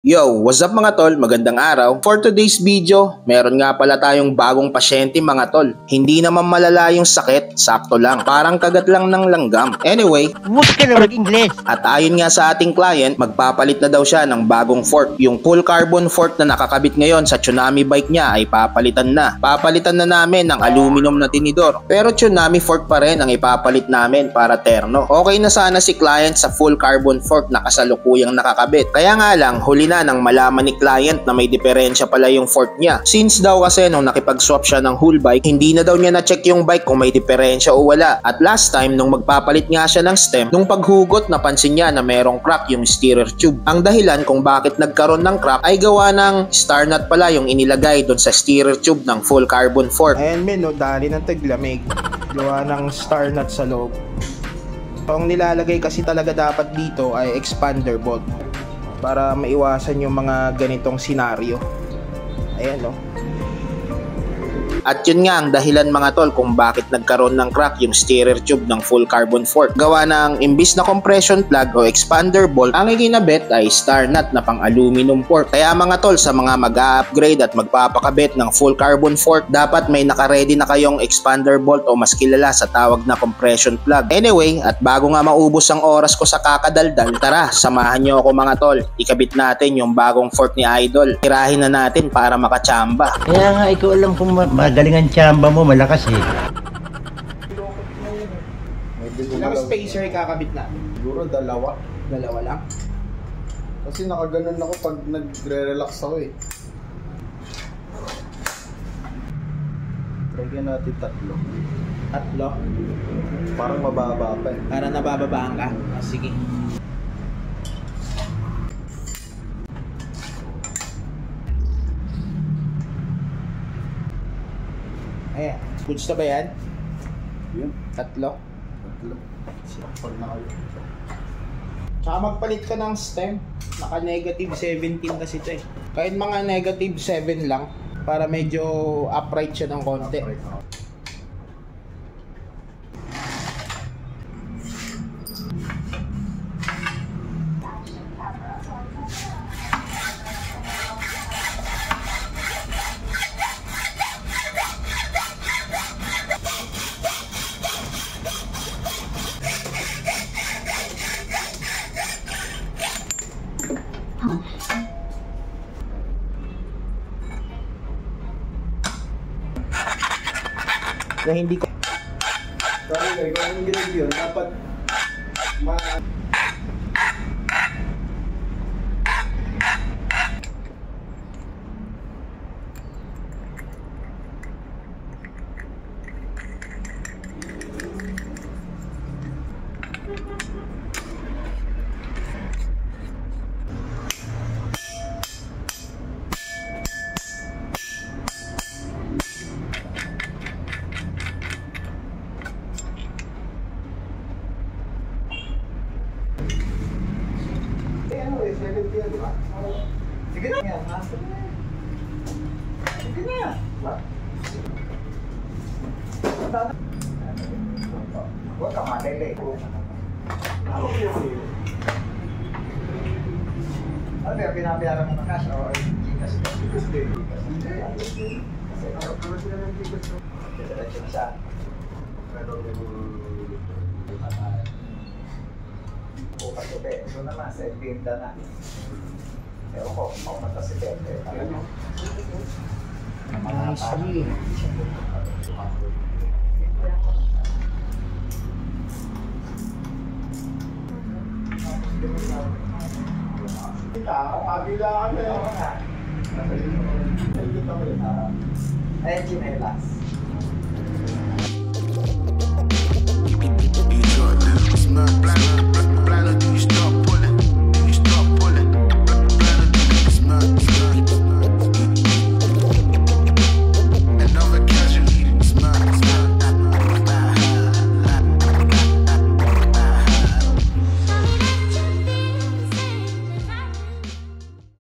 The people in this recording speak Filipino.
Yo, what's up mga tol? Magandang araw. For today's video, meron nga pala tayong bagong pasyente mga tol. Hindi naman malala yung sakit, sakto lang. Parang kagat lang ng langgam. Anyway, huwag ka na mag-Ingles. At ayon nga sa ating client, magpapalit na daw siya ng bagong fork. Yung full carbon fork na nakakabit ngayon sa Tsunami bike niya ay papalitan na. Papalitan na namin ng aluminum na tinidor. Pero Tsunami fork pa rin ang ipapalit namin para terno. Okay na sana si client sa full carbon fork na kasalukuyang nakakabit. Kaya nga lang, huli na nang malaman ni client na may diferensya pala yung fork niya. Since daw kasi nung nakipag-swap siya ng whole bike, hindi na daw niya na-check yung bike kung may diferensya o wala. At last time, nung magpapalit nga siya ng stem, nung paghugot, napansin niya na merong crack yung steerer tube. Ang dahilan kung bakit nagkaroon ng crack ay gawa ng star nut pala yung inilagay doon sa steerer tube ng full carbon fork. Ayan men, no, dali ng taglamig. Gawa ng star nut sa loob. Ang nilalagay kasi talaga dapat dito ay expander bolt para maiwasan yung mga ganitong senaryo. Ayan, no. At yun nga ang dahilan mga tol kung bakit nagkaroon ng crack yung steerer tube ng full carbon fork. Gawa ng imbis na compression plug o expander bolt, ang ikinabit ay star nut na pang aluminum fork. Kaya mga tol, sa mga mag-upgrade at magpapakabit ng full carbon fork, dapat may naka-ready na kayong expander bolt o mas kilala sa tawag na compression plug. Anyway, at bago nga maubos ang oras ko sa kakadaldal, tara, samahan nyo ako mga tol. Ikabit natin yung bagong fork ni Idol. Tirahin na natin para makachamba. Kaya nga, ikaw alam kung magaling ang tsamba mo, malakas eh. Ilang spacer kakabit na? Siguro dalawa. Dalawa lang? Kasi nakaganon ako pag nagre-relax ako eh. Lagyan natin tatlo. Tatlo? Parang mababa pa eh. Para nabababaan ka? Ah, sige. Ayan, goods na ba yan? Yun. Tatlo? Tatlo. Pag na kayo. Tsaka magpalit ka ng stem. Naka negative 17 kasi ito eh. Kahit mga negative 7 lang para medyo upright siya ng konti. Na hindi ko Kaya kung anong ginag yun, dapat sige na yan, ha? Sige na yan. Huwag ka malele. Ano yung pinapayaran mo na cash o Gcash? Kasi nakapuro sila ng Gcash. Diretso na siya. Pero bukas ito eh. Ito naman sa tinda na. Ewan ko, makumata si Pepe. nicely. Kabila ka na yun. Ayun, Ayun, chinelas.